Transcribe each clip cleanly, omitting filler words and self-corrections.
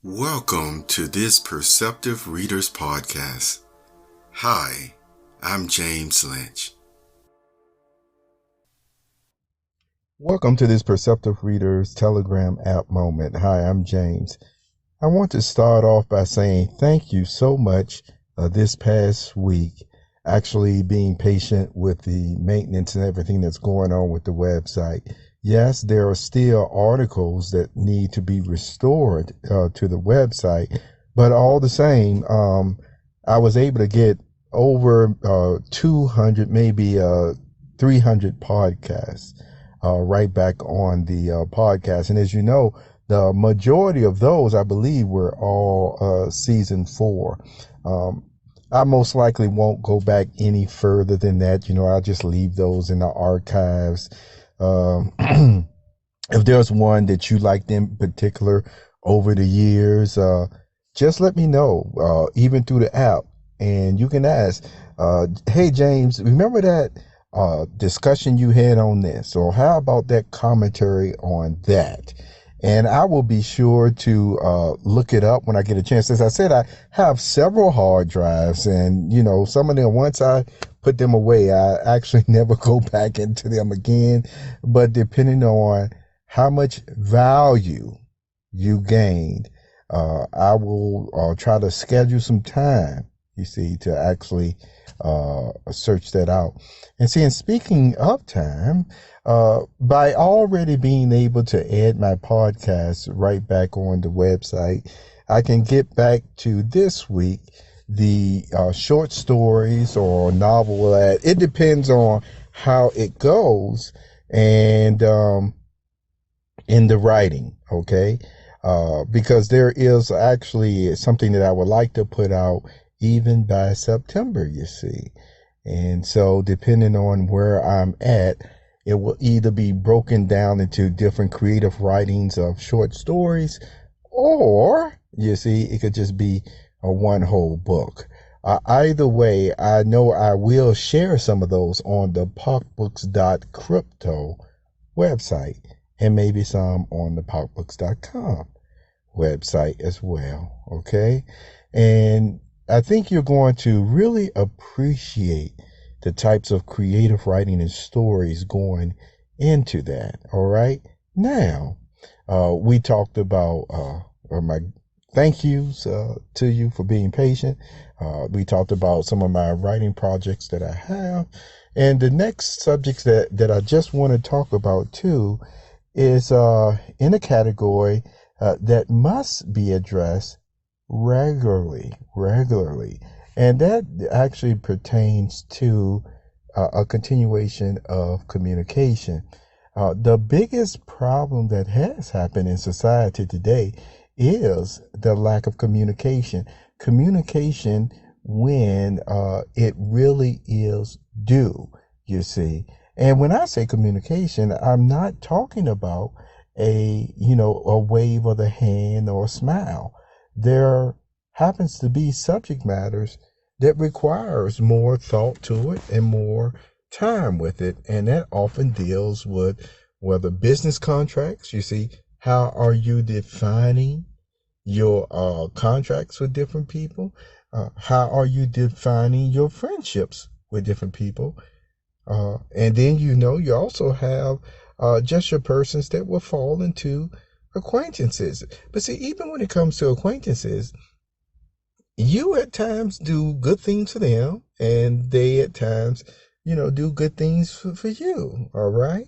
Welcome to this Perceptive Readers Podcast. Hi, I'm James Lynch. Welcome to this Perceptive Readers Telegram app moment. Hi, I'm James. I want to start off by saying thank you so much this past week, actually being patient with the maintenance and everything that's going on with the website. Yes, there are still articles that need to be restored to the website, but all the same, I was able to get over 200, maybe 300 podcasts right back on the podcast. And as you know, the majority of those, I believe, were all season 4. I most likely won't go back any further than that. I'll just leave those in the archives. If there's one that you liked in particular over the years, just let me know, even through the app. And you can ask, hey, James, remember that discussion you had on this? Or how about that commentary on that? And I will be sure to look it up when I get a chance. As I said, I have several hard drives, and some of them, once I put them away, I actually never go back into them again. But depending on how much value you gained, I will try to schedule some time, to actually search that out. And speaking of time, by already being able to add my podcast right back on the website, I can get back to this week, the short stories or novel ad. It depends on how it goes and in the writing, okay? Because there is actually something that I would like to put out even by September, And so depending on where I'm at, it will either be broken down into different creative writings of short stories, or, it could just be a one whole book. Either way, I know I will share some of those on the pocbookscrypto website, and maybe some on the pocbooks.com website as well, okay? And I think you're going to really appreciate the types of creative writing and stories going into that. All right. Now, we talked about my thank yous to you for being patient. We talked about some of my writing projects that I have. And the next subjects that I just want to talk about too is in a category that must be addressed regularly. And that actually pertains to a continuation of communication. The biggest problem that has happened in society today is the lack of communication. Communication when it really is due, And when I say communication, I'm not talking about a wave of the hand or a smile. There happens to be subject matters that requires more thought to it and more time with it. And that often deals with whether business contracts, how are you defining your contracts with different people? How are you defining your friendships with different people? And then, you also have just your persons that will fall into acquaintances. But even when it comes to acquaintances, you at times do good things for them, and they at times, do good things for you. All right.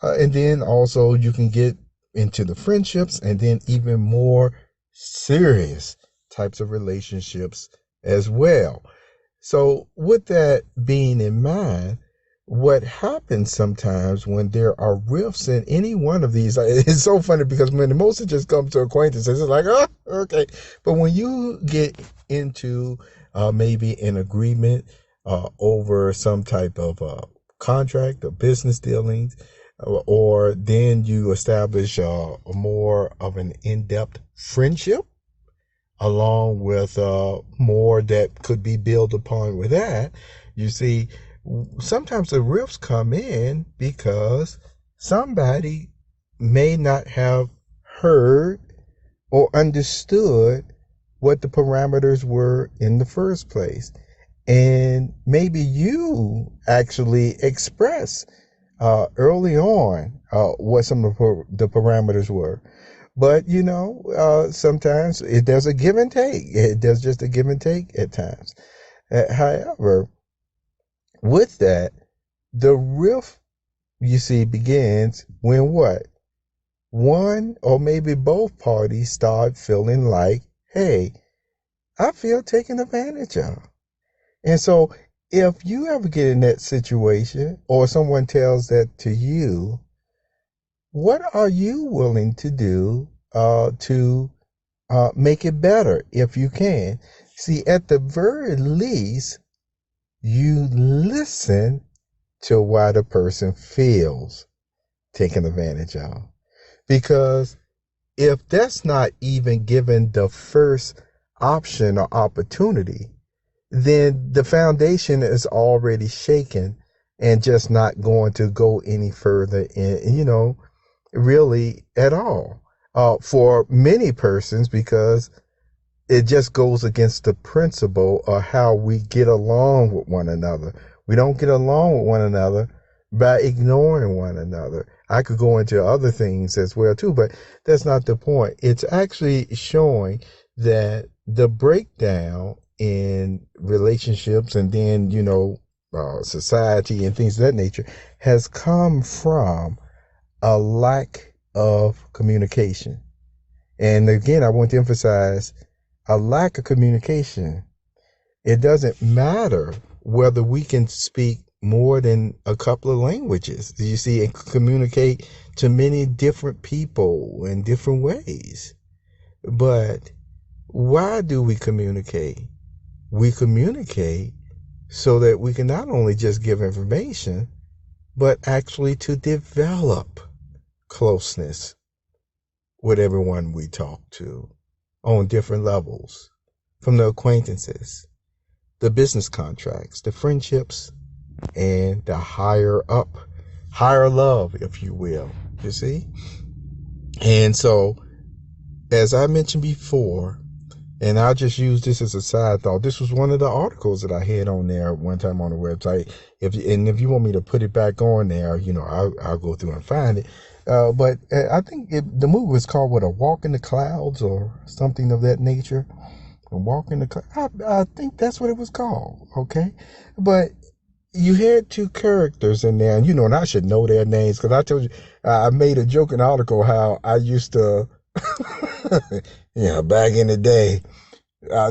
And then also you can get into the friendships, and then even more serious types of relationships as well. So with that being in mind, what happens sometimes when there are rifts in any one of these, it's so funny because when the most just comes to acquaintances, it's like, oh, okay. But when you get into maybe an agreement over some type of contract or business dealings, or then you establish more of an in-depth friendship, along with more that could be built upon with that, sometimes the rifts come in because somebody may not have heard or understood what the parameters were in the first place. And maybe you actually express early on what some of the parameters were. But, sometimes it does a give and take. It does just a give and take at times. However, with that, the rift, you see, begins when what? One or maybe both parties start feeling like, hey, I feel taken advantage of. And so if you ever get in that situation or someone tells that to you, what are you willing to do to make it better if you can? See, at the very least, you listen to why the person feels taken advantage of. Because if that's not even given the first option or opportunity, then the foundation is already shaken and just not going to go any further in, really at all. For many persons, because it just goes against the principle of how we get along with one another. We don't get along with one another by ignoring one another. I could go into other things as well too, but that's not the point. It's actually showing that the breakdown in relationships and then, society and things of that nature has come from a lack of communication. And again, I want to emphasize a lack of communication. It doesn't matter whether we can speak more than a couple of languages, you see, and communicate to many different people in different ways. But why do we communicate? We communicate so that we can not only just give information, but actually to develop closeness with everyone we talk to on different levels, from the acquaintances, the business contracts, the friendships, and the higher love, if you will, you see? And so, as I mentioned before, and I'll just use this as a side thought, this was one of the articles that I had on there one time on the website. If you want me to put it back on there, I'll go through and find it. But I think the movie was called, A Walk in the Clouds or something of that nature. A Walk in the Clouds. I think that's what it was called, okay? But you had two characters in there, and and I should know their names because I told you, I made a joke in the article how I used to, back in the day.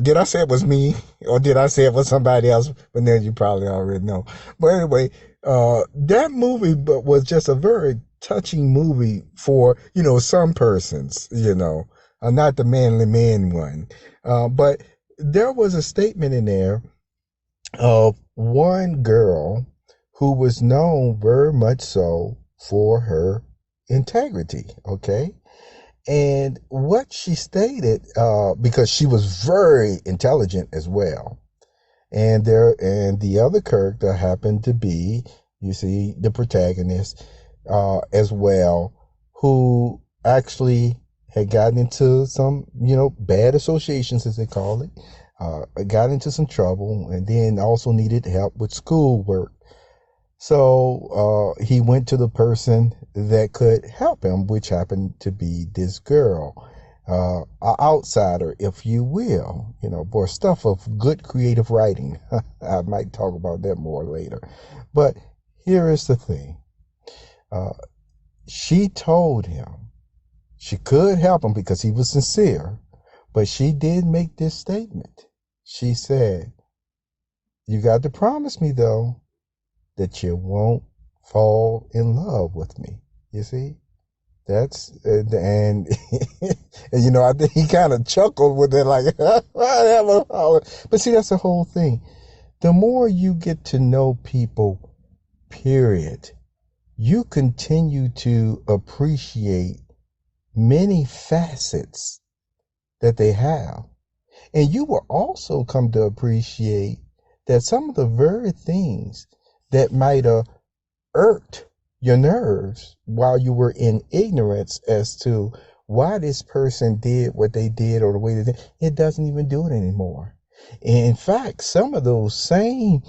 Did I say it was me or did I say it was somebody else? But then you probably already know. But anyway, that movie was just a very touching movie for, some persons, not the manly man one. But there was a statement in there of one girl who was known very much so for her integrity, okay? And what she stated, because she was very intelligent as well, and the other character happened to be, you see, the protagonist as well, who actually had gotten into some, bad associations, as they call it, got into some trouble, and then also needed help with schoolwork. So he went to the person that could help him, which happened to be this girl, an outsider, if you will, for stuff of good creative writing. I might talk about that more later. But here is the thing. She told him she could help him because he was sincere, but she did make this statement. She said, "You got to promise me, though, that you won't fall in love with me." You see? That's, and I think he kind of chuckled with it like, whatever. But see, that's the whole thing. The more you get to know people, period, you continue to appreciate many facets that they have. And you will also come to appreciate that some of the very things that might have irked your nerves while you were in ignorance as to why this person did what they did or the way they did. It doesn't even do it anymore. In fact, some of those same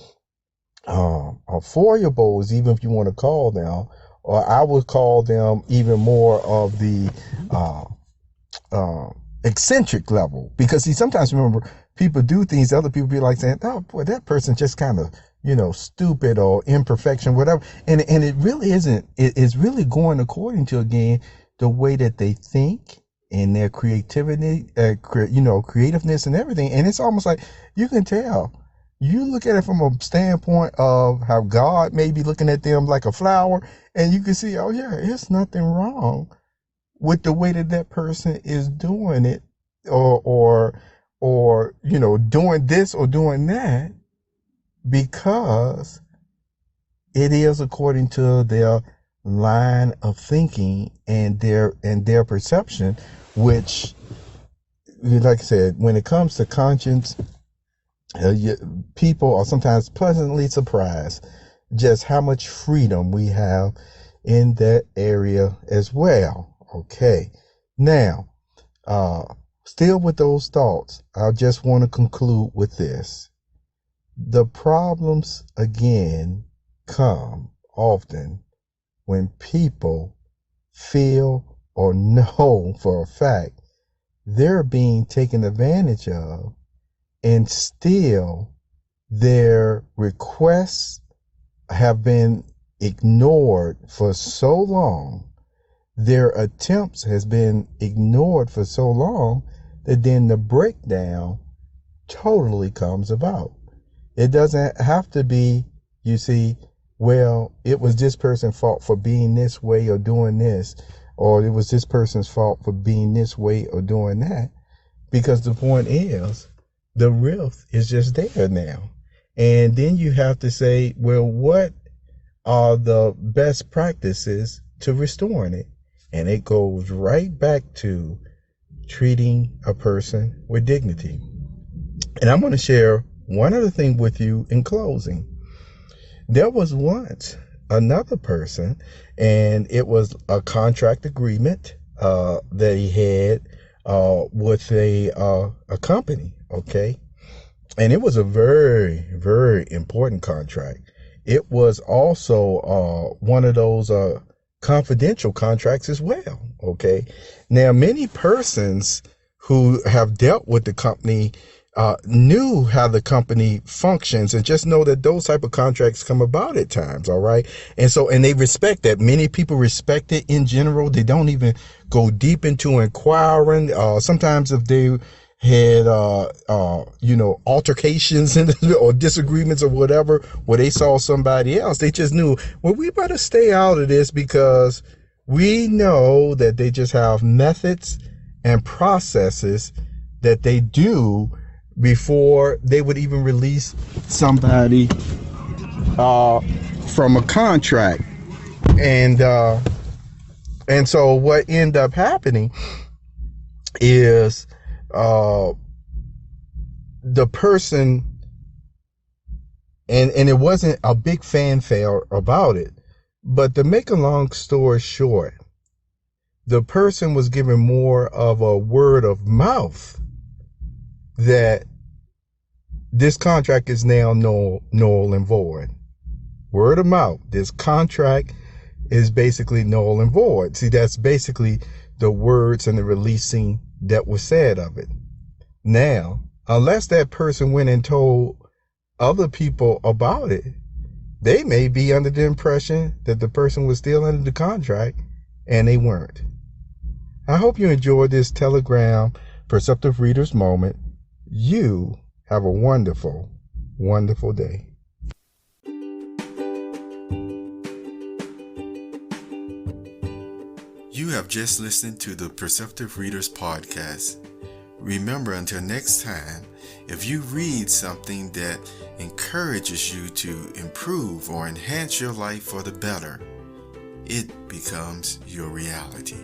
foibles, even if you want to call them, or I would call them even more of the eccentric level, because see, sometimes remember, people do things, other people be like saying, oh boy, that person just kind of, stupid or imperfection, whatever. And it really isn't. It's really going according to, again, the way that they think and their creativity, creativeness and everything. And it's almost like you can tell. You look at it from a standpoint of how God may be looking at them like a flower, and you can see, oh yeah, there's nothing wrong with the way that person is doing it, or doing this or doing that, because it is according to their line of thinking and their perception, which, like I said, when it comes to conscience, people are sometimes pleasantly surprised just how much freedom we have in that area as well. Okay, now, still with those thoughts, I just want to conclude with this. The problems, again, come often when people feel or know for a fact they're being taken advantage of, and still their requests have been ignored for so long, their attempts has been ignored for so long, that then the breakdown totally comes about. It doesn't have to be, you see, well, it was this person's fault for being this way or doing this, or it was this person's fault for being this way or doing that, because the point is, the rift is just there now. And then you have to say, well, what are the best practices to restoring it? And it goes right back to treating a person with dignity. And I'm going to share one other thing with you in closing. There was once another person, and it was a contract agreement that he had with a company, okay? And it was a very, very important contract. It was also one of those confidential contracts as well, okay? Now, many persons who have dealt with the company knew how the company functions, and just know that those type of contracts come about at times, all right? And they respect that. Many people respect it in general. They don't even go deep into inquiring. Sometimes if they had altercations or disagreements or whatever, where they saw somebody else, they just knew, well, we better stay out of this, because we know that they just have methods and processes that they do before they would even release somebody from a contract. And so what ended up happening is the person, and it wasn't a big fanfare about it, but to make a long story short, the person was given more of a word of mouth that this contract is now null and void. Word of mouth. This contract is basically null and void. See, that's basically the words and the releasing that was said of it. Now, unless that person went and told other people about it, they may be under the impression that the person was still under the contract, and they weren't. I hope you enjoyed this Telegram Perceptive Readers Moment. You have a wonderful, wonderful day. You have just listened to the Perceptive Readers Podcast. Remember, until next time, if you read something that encourages you to improve or enhance your life for the better, it becomes your reality.